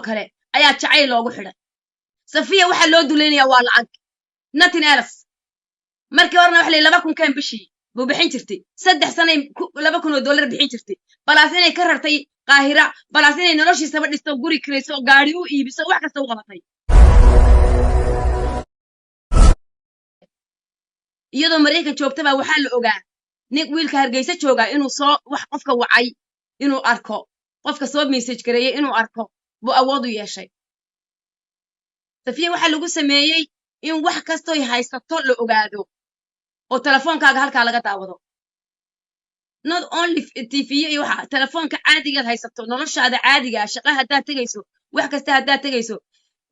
kale ayaa jacayl loogu xidhay safiya waxa loo duleynaya waa lacag nothing else markii horena wax la 2,000 kan bishii buu bixin jirtay 3 sano $2,000 bixin jirtay balaas inay ka rartay qaahira balaas inay noloshiisa dhisto guri kireyso gaari u iibiso wax kasta u qabatay iyadoo Mareykan joogtaba waxa la ogaa nin wiilka Hargeysa jooga inuu soo wax qofka wacay inuu arko qofka soo message gareeyay inuu arko buu awood u yeeshay safiya waxa lagu sameeyay in wax kasto ay haysato la ogaado oo telefoonkaaga halka laga daawado not only TV iyo waxa telefoonka caadiga haysato noloshaada caadiga shaqo hadaa tagayso wax kasta hadaa tagayso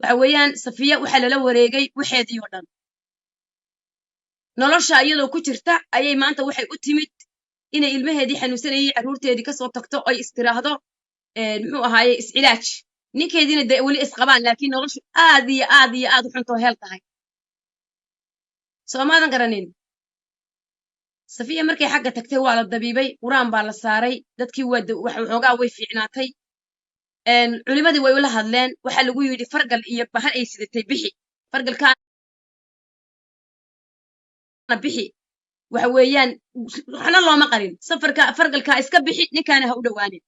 waxa weeyaan safiya waxa la wareegay waxeedii oo dhan nolosha iyadoo ku jirta ayay maanta waxay u timid inay ilmaheedii xanuunsanayay caruurteedii ka soo tagto ay istiraahdo muxuu ahaayay iscilaaj ninkeediina wali isqabaan laakiin noloshu aad u xunto heel tahay Soomaadan garanin safiya markay xagga tagtay waa la dabiibay quraan baa la saaray dadkii wax xoogaa way fiicnaatay culimadii way ula hadleen waxa lagu yiri fargal iyo bahal ay sidatay bixi fargalka bixi waxa weeyaan waxna looma qarin safarka fargalka iska bixi ninkaana ha u dhawaanin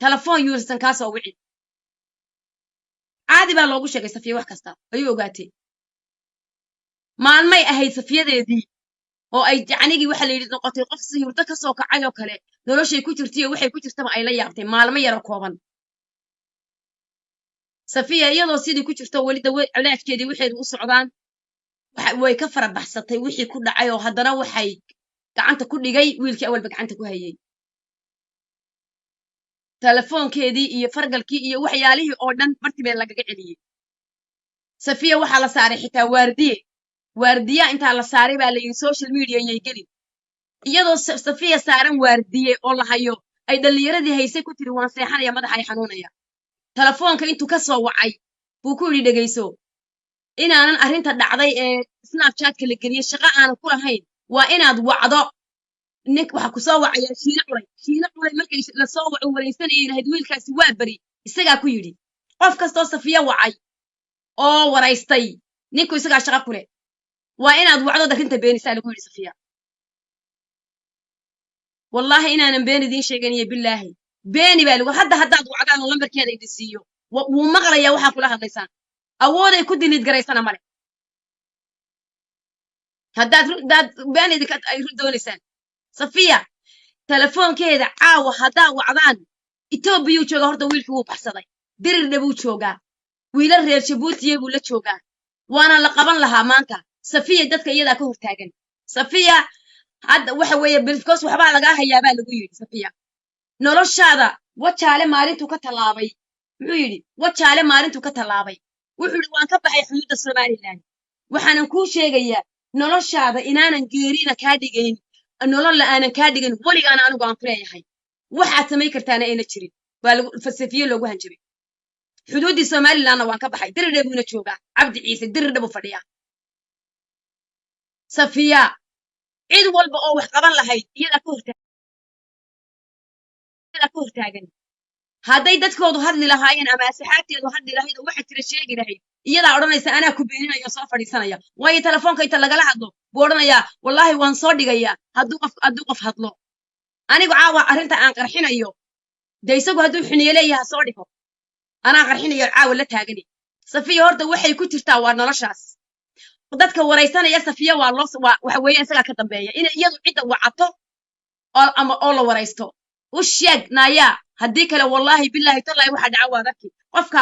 telefoon yuursan ka soo wicin caadi baa loogu sheegay safiya wax kasta ay ogaatay maalmay ahayd safiyadeedii oo ay jacanigi waxa la yiri noqotay qof si hurdo ka soo kacay oo kale noloshay ku jirtay waxay ku jirtaba ay la yaabtay maalmo yar oo kooban safiya iyadoo sidii ku jirto wali cilaajkeedii waxay u socdaan way ka farabaxsatay wixii ku dhacay oo haddana waxay gacanta ku dhigay wiilkii awalba gacanta ku hayay telefoonkeedii iyo fargalkii iyo waxyaalihii oo dhan martiba lagaga celiyay safiya waxa la saaray xitaa waardiye inta la saaray baa la yiri social media inay gelin iyadoo safiya saaran waardiye oo la hayo ay dhalinyaradii haysay ku tiri waan seexanaya madaxa ay xanuunaya telefoonka intuu ka soo wacay buu ku yiri dhageyso inaanan arinta dhacday ee Snapchat kala geliyo shaqo aan ku lahayn waa inaad wacdo nink waxa ku soo wacaya shiina culay markay la soo waco wareysanayeen ahayd wiilkaasi waa bari isaga ku yiri qof kasto safiya wacay oo wareystay ninku isaga shaqo kule waa inaad wacdo arinta beenisa lagu yiri safiya wallahi inaanan been idin sheeganiyo billahi beeni baa lagu haddaad wacdaan lambarkeeda idin siiyo wuu maqlaya waxa kula hadlaysaan awooday ku dilid garaysana male haddaad beenidi ka ay doonaysan safiya telefoonkeeda caawa haddaa wacdaan Itoobiya jooga horta wiilkii wuu baxsaday dirirna buu joogaa wiila reer Jabuuti buu la joogaa waana la qaban lahaa maanta safiya dadka iyada ka hortaagan safiya hadda waxa weeye bilkoos waxba laga hayaabaa lagu yiri safiya noloshaada wajaale maalintu ka talaabay wuxuu yiri wajaale maalintu ka talaabay wuxuu waan ka baxay xuduudda Soomaaliland waxaanan ku sheegayaa noloshaada inaanan geerina ka dhigayn nolol la aanan ka dhigin waligaan anigu aan kuleeyahay waxaad samay kartaana ayna jirin waa falsafiyo loogu hanjabay xuduudda Soomaaliland waan ka baxay dirirna joogaa Cabdi Ciise dirirna buu fadhiyaa safiya cid walba oo wax qaban lahayd iyada ka hortaagan hadday dadkoodu hadli lahaayeen ama asxaabteedu hadli lahayd oo waxa jira sheegi lahayd iyada odhanaysa anaa ku beeninayo soo fadhiisanaya way telefoonka inta lagala hadlo buu odhanaya wallahi waan soo dhigaya hadduu qof hadlo anigu caawa arinta aan qarxinayo de isagu hadduu xiniyo leeyahay soo dhigo anaa qarxinayo caawa la taagani safiya horta waxay ku jirtaa waa noloshaas dadka wareysanaya safiya waa waxa weeyaan isaga ka dambeeya in iyadu cid wacato oo la wareysto u sheeg naya haddii kale wallahi billahi tallahi waxa dhacawaadaki qofka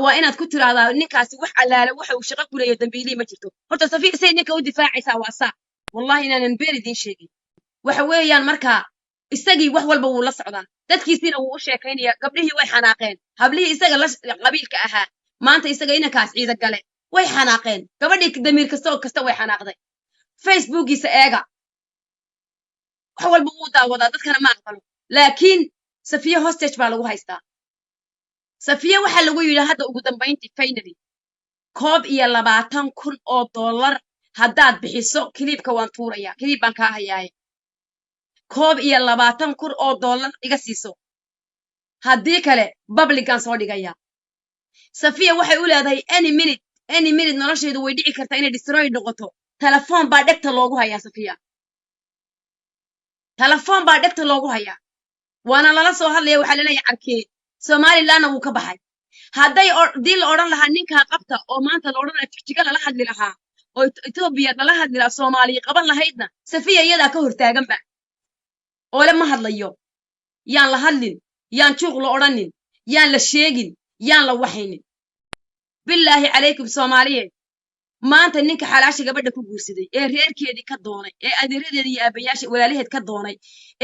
waa inaad ku tiraahdaa ninkaasi wax alaala waxa uu shaqo ku leeyahay dambiilii ma jirto horta safiya say ninka u difaacaysa waa saa wallahi inaanan been idin sheegin waxa weeyaan marka isagii wax walba wuu la socdaa dadkiisina wuu u sheekaynaya gabdhihii way xanaaqeen hablihii isaga la qabiilka ahaa maanta isaga inankaas ciida gale way xanaaqeen gabadhii damiir kasta way xanaaqday facebookiisa eega wax walba wuu daawadaa dadkana ma aqbalo laakiin safiya hostage baa lagu haystaa safiya waxa lagu yiri hadda ugu dambeyntii finally $20,000 haddaad bixiso kilibka waan tuuraya kilib baan ka hayaay $20,000 iga siiso haddii kale publican soo dhigaya safiya waxay u leedahay any minute nolosheedu way dhici kartaa inay destroy noqoto telefoon baa dhegta loogu hayaa safiya telefoon baa dhegta loogu hayaa waana lala soo hadlaya waxaa laleeyahay arkee somalilandna wuu ka baxay haddii la odhan lahaa ninkaa qabta oo maanta la odhan lahaa jigjiga lala hadli lahaa oo etoobiya lala hadli lahaa soomaaliya qaban lahaydna safiya iyadaa ka hortaaganba oole ma hadlayo yaan la hadlin yaan juuq la odhanin yaan la sheegin yaan la waxaynin bilaahi calaykum soomaaliyeed maanta ninka xalaasha gabadha ku guursaday ee reerkeedii ka doonay ee adeeradeedii iyo aabayaasha walaalaheed ka doonay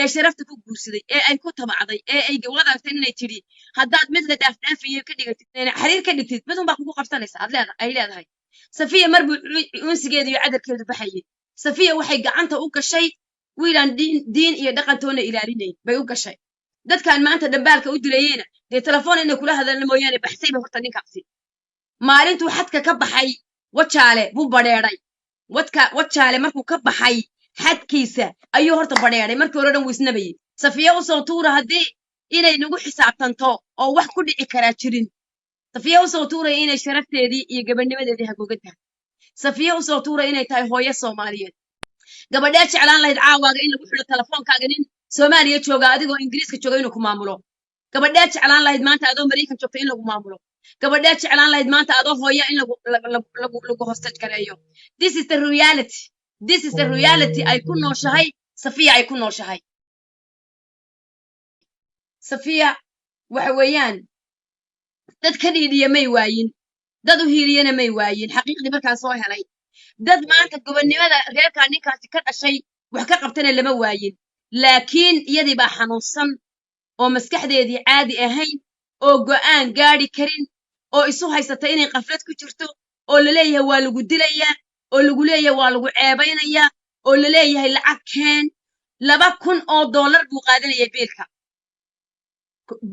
ee sharafta ku guursaday ee ay ku tabacday ee ay wadaagteen inay tidhi haddaad mid la dhaafdhaafayo ka dhigatid xiriir ka dhigtid midun baa kugu qabsanaysa ay leedahay safiya mar buu unsigeeda iyo cadarkeedu baxayay safiya waxay gacanta u gashay wiilaan diin iyo dhaqantoona ilaalinayn bay u gashay dadkan maanta dhambaalka u dilayeyna dee telefoon inay kula hadalna mooyaane baxsayba horta ninkaasi maalintuu xadka ka baxay wajaale buu badheedhay wajaale markuu ka baxay xadkiisa ayuu horta badheedhay markii hore dhan wuu isnabayay safiya usoo tuura haddii inay nagu xisaabtanto oo wax ku dhici karaa jirin safiya usoo tuuraya inay sharafteedii iyo gabadhnimadeedii hagogan tahay safiya usoo tuuraya inay tahay hooyo soomaaliyeed gabadhee jeclaan lahayd caawaaga in lagu xidho telefoonkaaga nin soomaaliya jooga adigoo ingiriiska jooga inuu ku maamulo gabadhee jeclaan lahayd maanta adoo maraykan joogta in lagu maamulo gabadhee jeclaan lahayd maanta adoo hooya in lagu hostage gareeyo this is the reality ay ku nooshahay safiya ay ku nooshahay safiya waxa weeyaan dad ka dhiidhiya may waayin dad u hiiliyana may waayin xaqiiqdii markaan soo helay dad maanta gobonnimada reerkaa ninkaasi ka dhashay wax ka qabtana lama waayin laakiin iyadii baa xanuunsan oo maskaxdeedii caadi ahayn oo go'aan gaadhi karin oo isu haysata inay qaflad ku jirto oo laleeyahay waa lagu dilayaa oo lagu leeyahay waa lagu ceebaynayaa oo laleeyahay lacag keen $2,000 buu qaadanayay biilka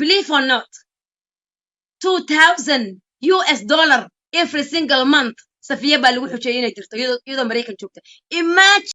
believe or not $2,000 every single month safiya baa lagu xujeeyay inay jirto iyadoo maraykan joogta imagine